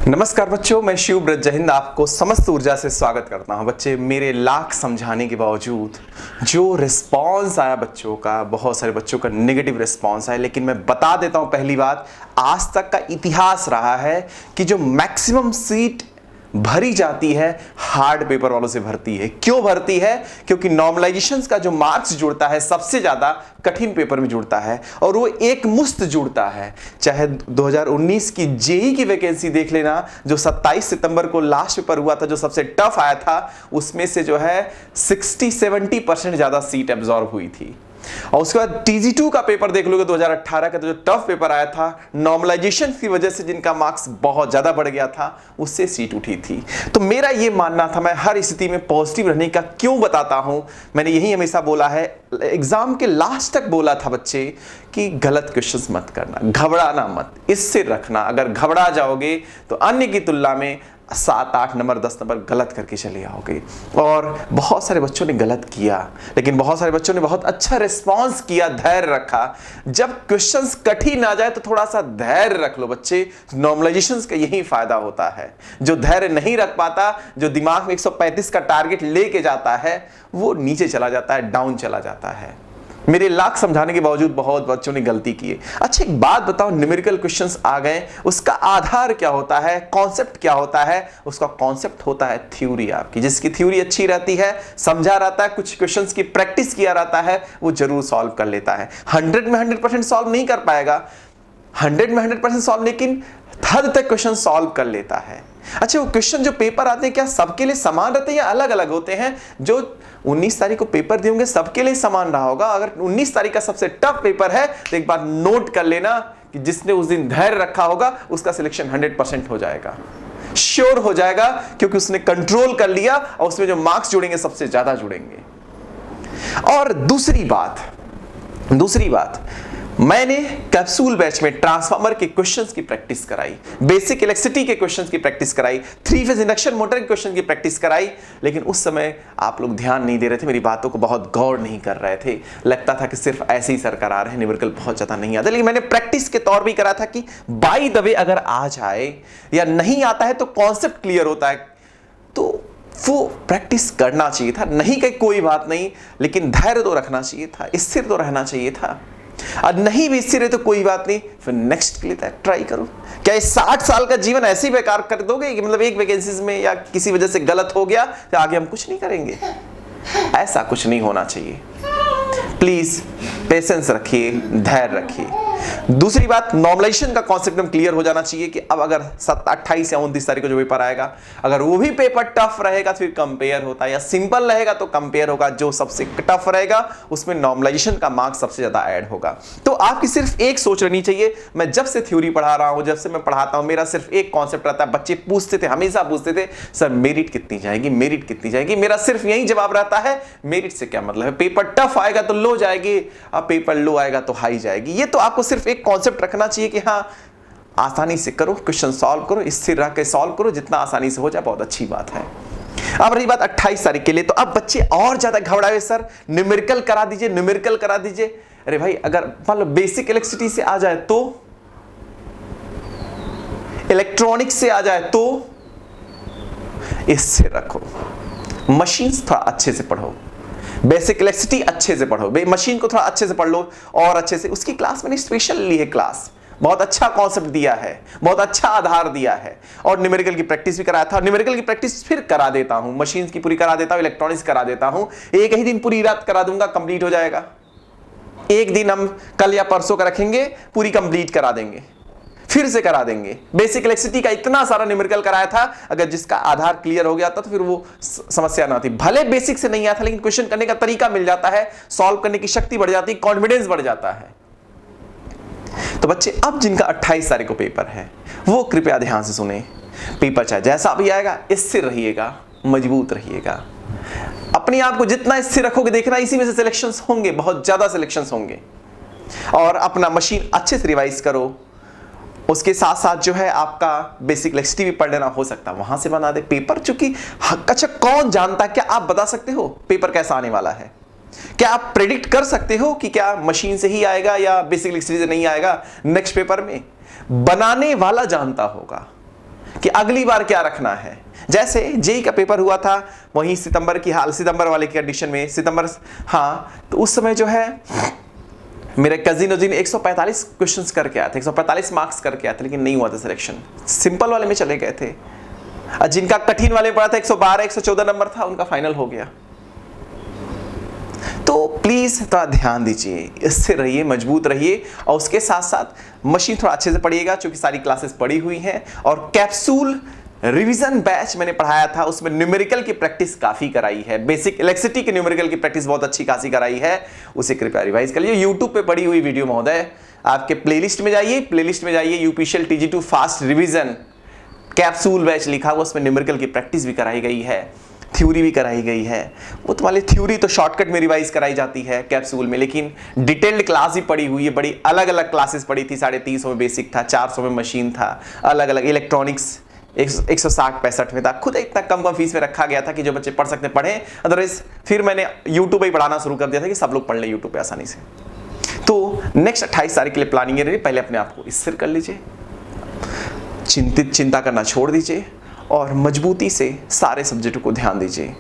नमस्कार बच्चों, मैं शिव ब्रज जय आपको समस्त ऊर्जा से स्वागत करता हूं। बच्चे, मेरे लाख समझाने के बावजूद जो रिस्पांस आया बच्चों का, बहुत सारे बच्चों का नेगेटिव रिस्पांस आया। लेकिन मैं बता देता हूं, पहली बात, आज तक का इतिहास रहा है कि जो मैक्सिमम सीट भरी जाती है हार्ड पेपर वालों से भरती है। क्यों भरती है? क्योंकि नॉर्मलाइजेशन का जो मार्क्स जुड़ता है सबसे ज्यादा कठिन पेपर में जुड़ता है और वो एक मुश्त जुड़ता है। चाहे 2019 की जेई की वैकेंसी देख लेना, जो 27 सितंबर को लास्ट पेपर हुआ था, जो सबसे टफ आया था, उसमें से जो है 60-70% ज्यादा सीट एब्जॉर्ब हुई थी। और उसके बाद TG2 का पेपर देख लोगे 2018 का, तो जो टफ पेपर आया था, नॉर्मलाइजेशन की वजह से जिनका मार्क्स बहुत ज्यादा बढ़ गया था, उससे सीट उठी थी। तो मेरा ये मानना था, मैं हर स्थिति में पॉजिटिव रहने का क्यों बताता हूं, मैंने यही हमेशा बोला है, एग्जाम के लास्ट तक बोला था बच्चे कि गलत क्वेश्चंस मत करना, घबराना मत, इससे रखना। अगर घबरा जाओगे तो अन्य की तुलना में 7-8 नंबर 10 नंबर गलत करके चले आओगे। और बहुत सारे बच्चों ने गलत किया, लेकिन बहुत सारे बच्चों ने बहुत अच्छा रिस्पांस किया, धैर्य रखा। जब क्वेश्चंस कठिन आ जाए तो थोड़ा सा धैर्य रख लो बच्चे। नॉर्मलाइजेशन का यही फायदा होता है। जो धैर्य नहीं रख पाता, जो दिमाग में 135 का टारगेट लेके जाता है, वो नीचे चला जाता है, डाउन चला जाता है। मेरे लाख समझाने के बावजूद बहुत बच्चों ने गलती की है। अच्छा, एक बात बताओ, न्यूमेरिकल क्वेश्चंस आ गए, उसका आधार क्या होता है, कॉन्सेप्ट क्या होता है? उसका कॉन्सेप्ट होता है थ्योरी। आपकी जिसकी थ्योरी अच्छी रहती है, समझा रहता है, कुछ क्वेश्चंस की प्रैक्टिस किया रहता है, वो जरूर सॉल्व कर लेता है। 100 में 100% सॉल्व नहीं कर पाएगा, 100 में 100% सॉल्व, लेकिन हद तक क्वेश्चन सॉल्व कर लेता है। अच्छा, वो क्वेश्चन जो पेपर आते हैं, क्या सबके लिए समान रहते हैं या अलग अलग होते हैं? जो 19 तारीख को पेपर दिए होंगे सबके लिए समान रहा होगा। अगर 19 तारीख का सबसे टफ पेपर है तो एक बार नोट कर लेना कि जिसने उस दिन धैर्य रखा होगा उसका सिलेक्शन 100% हो जाएगा, श्योर हो जाएगा, क्योंकि उसने कंट्रोल कर लिया और उसमें जो मार्क्स जुड़ेंगे सबसे ज्यादा जुड़ेंगे। और दूसरी बात, मैंने कैप्सूल बैच में ट्रांसफार्मर के क्वेश्चंस की प्रैक्टिस कराई, बेसिक इलेक्ट्रिसिटी के क्वेश्चंस की प्रैक्टिस कराई, 3 फेज इंडक्शन मोटर के क्वेश्चन की प्रैक्टिस कराई। लेकिन उस समय आप लोग ध्यान नहीं दे रहे थे, मेरी बातों को बहुत गौर नहीं कर रहे थे। लगता था कि सिर्फ ऐसे ही सर करा रहे हैं, न्यूमेरिकल बहुत ज्यादा नहीं आता। लेकिन मैंने प्रैक्टिस के तौर पर करा था कि बाय द वे अगर आ जाए या नहीं आता है तो कॉन्सेप्ट क्लियर होता है, तो वो प्रैक्टिस करना चाहिए था। नहीं कि कोई बात नहीं, लेकिन धैर्य तो रखना चाहिए था, स्थिर तो रहना चाहिए था। और नहीं भी स्थिर है तो कोई बात नहीं, फिर नेक्स्ट के लिए ट्राई करो। क्या इस 60 साल का जीवन ऐसे ही बेकार कर दोगे कि मतलब एक वैकेंसीज में या किसी वजह से गलत हो गया तो आगे हम कुछ नहीं करेंगे? ऐसा कुछ नहीं होना चाहिए। प्लीज पेशेंस रखिए, धैर्य रखिए। दूसरी बात, नॉर्मलाइजेशन का कॉन्सेप्ट में क्लियर हो जाना चाहिए कि अब अगर 28 या 29 तारीख को जो पेपर आएगा, अगर वो भी पेपर टफ रहेगा तो फिर कंपेयर होता है, या सिंपल रहेगा तो कंपेयर होगा। जो सबसे टफ रहेगा उसमें नॉर्मलाइजेशन का मार्क्स सबसे ज्यादा ऐड होगा। तो आपकी सिर्फ एक सोच रहनी चाहिए। मैं जब से थ्योरी पढ़ा रहा हूं, जब से मैं पढ़ाता हूं, मेरा सिर्फ एक कॉन्सेप्ट रहता है। बच्चे पूछते थे, हमेशा पूछते थे, सर मेरिट कितनी जाएगी, मेरिट कितनी जाएगी? मेरा सिर्फ यही जवाब रहता है, मेरिट से क्या मतलब है? पेपर टफ आएगा तो लो जाएगी, अब पेपर लो आएगा तो हाई जाएगी। ये तो आपको सिर्फ एक कॉन्सेप्ट रखना चाहिए कि हाँ, आसानी से करो, क्वेश्चन सॉल्व करो, स्थिर रह के सॉल्व करो, जितना आसानी से हो जाए बहुत अच्छी बात है। अब रही बात 28 तारीख के लिए, तो अब बच्चे और ज्यादा घबराए, सर न्यूमेरिकल करा दीजिए, न्यूमेरिकल करा दीजिए। अरे भाई, अगर मान लो बेसिक इलेक्ट्रिसिटी से आ जाए तो, इलेक्ट्रॉनिक्स से आ जाए तो, इससे रखो। मशीन्स थोड़ा अच्छे से पढ़ो, बेसिक इलेक्ट्रिसिटी अच्छे से पढ़ो, मशीन को थोड़ा अच्छे से पढ़ लो और अच्छे से। उसकी क्लास मैंने स्पेशल ली है, क्लास बहुत अच्छा कॉन्सेप्ट दिया है, बहुत अच्छा आधार दिया है, और न्यूमेरिकल की प्रैक्टिस भी कराया था। न्यूमेरिकल की प्रैक्टिस फिर करा देता हूं, मशीन्स की पूरी करा देता हूं, इलेक्ट्रॉनिक्स करा देता हूं। एक ही दिन पूरी रात करा दूंगा, कंप्लीट हो जाएगा। एक दिन हम कल या परसों का रखेंगे, पूरी कंप्लीट करा देंगे, फिर से करा देंगे। बेसिक इलेक्ट्रिसिटी का इतना सारा न्यूमेरिकल कराया था, अगर जिसका आधार क्लियर हो गया था तो फिर वो समस्या ना थी। भले बेसिक से नहीं आता, लेकिन क्वेश्चन करने का तरीका मिल जाता है, सॉल्व करने की शक्ति बढ़ जाती है, कॉन्फिडेंस बढ़ जाता है। तो बच्चे, अब जिनका 28 तारीख को पेपर है, वो कृपया ध्यान से सुने। पेपर चाहे जैसा भी आएगा, स्थिर रहिएगा, मजबूत रहिएगा। अपने आप को जितना स्थिर रखोगे, देखना इसी में से सिलेक्शंस होंगे, बहुत ज्यादा सिलेक्शंस होंगे। और अपना मशीन अच्छे से रिवाइज करो। उसके साथ साथ जो है आपका बेसिक इलेक्ट्रिसिटी भी पढ़ लेना, हो सकता है वहां से बना दे पेपर। चूंकि अच्छा, कौन जानता, क्या आप बता सकते हो पेपर कैसा आने वाला है? क्या आप प्रेडिक्ट कर सकते हो कि क्या मशीन से ही आएगा या बेसिक इलेक्ट्रिसिटी से नहीं आएगा नेक्स्ट पेपर में? बनाने वाला जानता होगा। कि अगली बार क्या रखना है। जैसे जेई का पेपर हुआ था, वहीं सितंबर की हाल, सितंबर वाले की कंडीशन में, सितंबर, हाँ, तो उस समय जो है मेरे कजिन 145 क्वेश्चंस करके आए थे, 145 मार्क्स करके आए थे, लेकिन नहीं हुआ था सिलेक्शन। सिंपल वाले में चले गए थे, और जिनका कठिन वाले पड़ा था 112 114 नंबर था, उनका फाइनल हो गया। तो प्लीज थोड़ा ध्यान दीजिए, इससे रहिए, मजबूत रहिए, और उसके साथ साथ मशीन थोड़ा अच्छे से पढ़िएगा, क्योंकि सारी क्लासेस पढ़ी हुई हैं। और कैप्सूल रिवीजन बैच मैंने पढ़ाया था, उसमें न्यूमेरिकल की प्रैक्टिस काफी कराई है, बेसिक इलेक्ट्रिसिटी की न्यूमेरिकल की प्रैक्टिस बहुत अच्छी खासी कराई है, उसे कृपया रिवाइज कर लीजिए। यूट्यूब पे पड़ी हुई वीडियो महोदय, आपके प्लेलिस्ट में जाइए, UPCL TG2 fast revision capsule batch लिखा हुआ, उसमें न्यूमेरिकल की प्रैक्टिस भी कराई गई है, थ्योरी भी कराई गई है। वो तुम्हारी थ्योरी तो शॉर्टकट में रिवाइज कराई जाती है कैप्सूल में, लेकिन डिटेल्ड क्लास भी पड़ी हुई है, बड़ी अलग अलग क्लासेस पड़ी थी। 350 में बेसिक था, 400 में मशीन था, अलग अलग इलेक्ट्रॉनिक्स 160-65 में था। खुद इतना कम फीस में रखा गया था कि जो बच्चे पढ़ सकते पढ़ें, अदरवाइज फिर मैंने यूट्यूब पे ही पढ़ाना शुरू कर दिया था कि सब लोग पढ़ लें यूट्यूब पे आसानी से। तो नेक्स्ट 28 तारीख के लिए प्लानिंग है, पहले अपने आप को स्थिर कर लीजिए, चिंता करना छोड़ दीजिए, और मजबूती से सारे सब्जेक्टों को ध्यान दीजिए।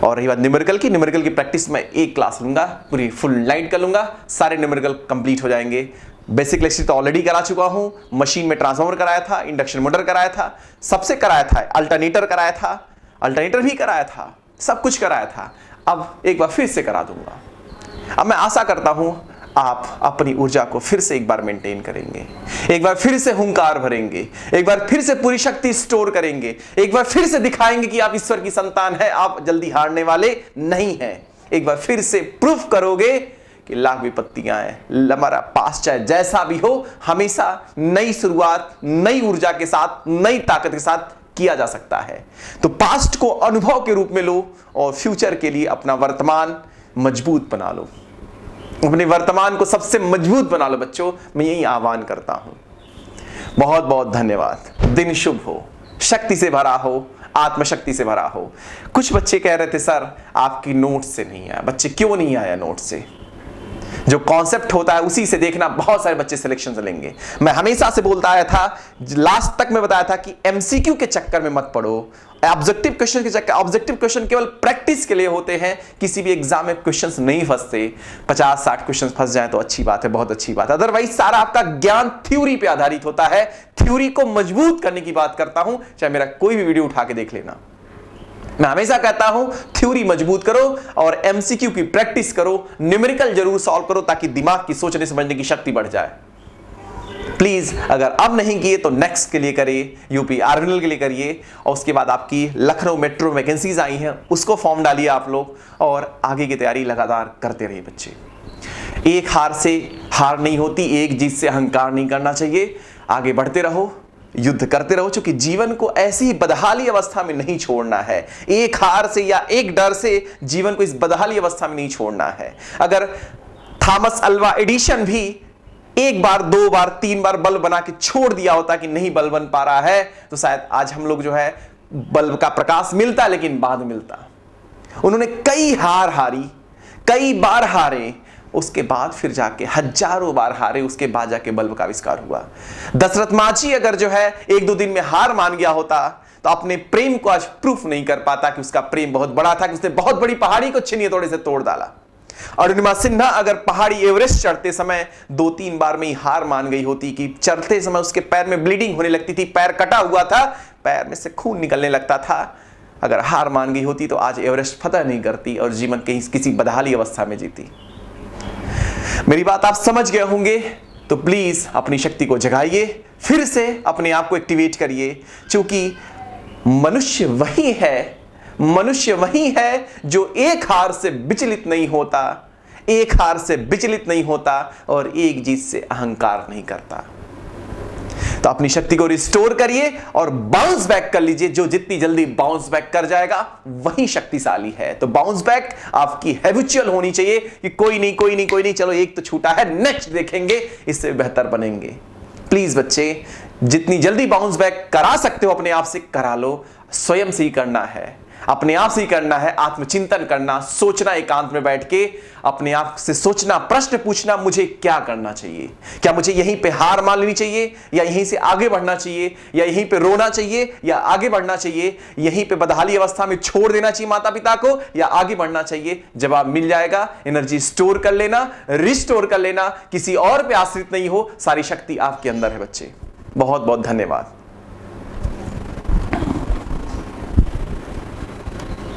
और रही बात न्यूमेरिकल की प्रैक्टिस में एक क्लास लूंगा, पूरी फुल नाइट कर लूंगा, सारे न्यूमेरिकल कंप्लीट हो जाएंगे। बेसिक इलेक्ट्रिसिटी तो ऑलरेडी करा चुका हूं, मशीन में ट्रांसफार्मर कराया था, इंडक्शन मोटर कराया था, सबसे कराया था, अल्टरनेटर कराया था, अल्टरनेटर भी कराया था, सब कुछ कराया था। अब एक बार फिर से करा दूंगा। अब मैं आशा करता हूं आप अपनी ऊर्जा को फिर से एक बार मेंटेन करेंगे, एक बार फिर से हुंकार भरेंगे, एक बार फिर से पूरी शक्ति स्टोर करेंगे, एक बार फिर से दिखाएंगे कि आप ईश्वर की संतान है, आप जल्दी हारने वाले नहीं हैं। एक बार फिर से प्रूफ करोगे कि लाख विपत्तियां हैं, हमारा पास चाहे जैसा भी हो, हमेशा नई शुरुआत, नई ऊर्जा के साथ, नई ताकत के साथ किया जा सकता है। तो पास्ट को अनुभव के रूप में लो, और फ्यूचर के लिए अपना वर्तमान मजबूत बना लो, अपने वर्तमान को सबसे मजबूत बना लो बच्चों, मैं यही आह्वान करता हूं। बहुत बहुत धन्यवाद। दिन शुभ हो, शक्ति से भरा हो, आत्मशक्ति से भरा हो। कुछ बच्चे कह रहे थे सर आपकी नोट से नहीं आया, बच्चे क्यों नहीं आया नोट से? जो कॉन्सेप्ट होता है उसी से देखना, बहुत सारे बच्चे सिलेक्शन से लेंगे। मैं हमेशा से बोलता आया था, लास्ट तक मैं बताया था कि एमसीक्यू के चक्कर में मत पड़ो, ऑब्जेक्टिव क्वेश्चन के चक्कर, ऑब्जेक्टिव क्वेश्चन केवल प्रैक्टिस के लिए होते हैं, किसी भी एग्जाम में क्वेश्चंस नहीं फंसते। 50-60 क्वेश्चंस फंस जाए तो अच्छी बात है, बहुत अच्छी बात है, अदरवाइज सारा आपका ज्ञान थ्योरी पे आधारित होता है। थ्योरी को मजबूत करने की बात करता हूं, चाहे मेरा कोई भी वीडियो उठा के देख लेना। मैं हमेशा कहता हूं थ्योरी मजबूत करो और एमसीक्यू की प्रैक्टिस करो, न्यूमेरिकल जरूर सॉल्व करो, ताकि दिमाग की सोचने समझने की शक्ति बढ़ जाए। प्लीज अगर अब नहीं किए तो नेक्स्ट के लिए करिए, यूपी आर्मिनल के लिए करिए, और उसके बाद आपकी लखनऊ मेट्रो वैकेंसीज आई हैं, उसको फॉर्म डालिए आप लोग, और आगे की तैयारी लगातार करते रहिए बच्चे। एक हार से हार नहीं होती, एक जीत से अहंकार नहीं करना चाहिए, आगे बढ़ते रहो, युद्ध करते रहो, क्योंकि जीवन को ऐसी ही बदहाली अवस्था में नहीं छोड़ना है। एक हार से या एक डर से जीवन को इस बदहाली अवस्था में नहीं छोड़ना है। अगर थॉमस अल्वा एडिशन भी एक बार, दो बार, तीन बार बल्ब बना के छोड़ दिया होता कि नहीं बल्ब बन पा रहा है, तो शायद आज हम लोग जो है बल्ब का प्रकाश मिलता, लेकिन बाद मिलता। उन्होंने कई हार हारी, कई बार हारे, उसके बाद फिर जाके हजारों बार हारे, उसके बाद जाके बल्ब का आविष्कार हुआ। दशरथ माझी अगर जो है 1-2 दिन में हार मान गया होता, तो अपने प्रेम को आज प्रूफ नहीं कर पाता कि उसका प्रेम बहुत बड़ा था, कि उसने बहुत बड़ी पहाड़ी को छीनिए थोड़े से तोड़ डाला। अरुणिमा सिन्हा अगर पहाड़ी एवरेस्ट चढ़ते समय 2-3 बार में ही हार मान गई होती, कि चढ़ते समय उसके पैर में ब्लीडिंग होने लगती थी, पैर कटा हुआ था, पैर में से खून निकलने लगता था, अगर हार मान गई होती तो आज एवरेस्ट फतह नहीं करती और जीवन के किसी बदहाली अवस्था में जीती। मेरी बात आप समझ गए होंगे, तो प्लीज अपनी शक्ति को जगाइए, फिर से अपने आप को एक्टिवेट करिए, क्योंकि मनुष्य वही है जो एक हार से विचलित नहीं होता, एक हार से विचलित नहीं होता और एक जीत से अहंकार नहीं करता। तो अपनी शक्ति को रिस्टोर करिए और बाउंस बैक कर लीजिए। जो जितनी जल्दी बाउंस बैक कर जाएगा वही शक्तिशाली है। तो बाउंस बैक आपकी हैबिचुअल होनी चाहिए कि कोई नहीं, चलो एक तो छूटा है, नेक्स्ट देखेंगे, इससे बेहतर बनेंगे। प्लीज बच्चे, जितनी जल्दी बाउंस बैक करा सकते हो अपने आप से करा लो, स्वयं से ही करना है। अपने आप से ही करना है, आत्मचिंतन करना, सोचना, एकांत में बैठ के अपने आप से सोचना, प्रश्न पूछना, मुझे क्या करना चाहिए? क्या मुझे यहीं पे हार मान लेनी चाहिए, या यहीं से आगे बढ़ना चाहिए, या यहीं पे रोना चाहिए, या आगे बढ़ना चाहिए? यहीं पे बदहाली अवस्था में छोड़ देना चाहिए माता पिता को, या आगे बढ़ना चाहिए? जवाब मिल जाएगा। एनर्जी स्टोर कर लेना, रिस्टोर कर लेना, किसी और पे आश्रित नहीं हो, सारी शक्ति आपके अंदर है बच्चे। बहुत बहुत धन्यवाद।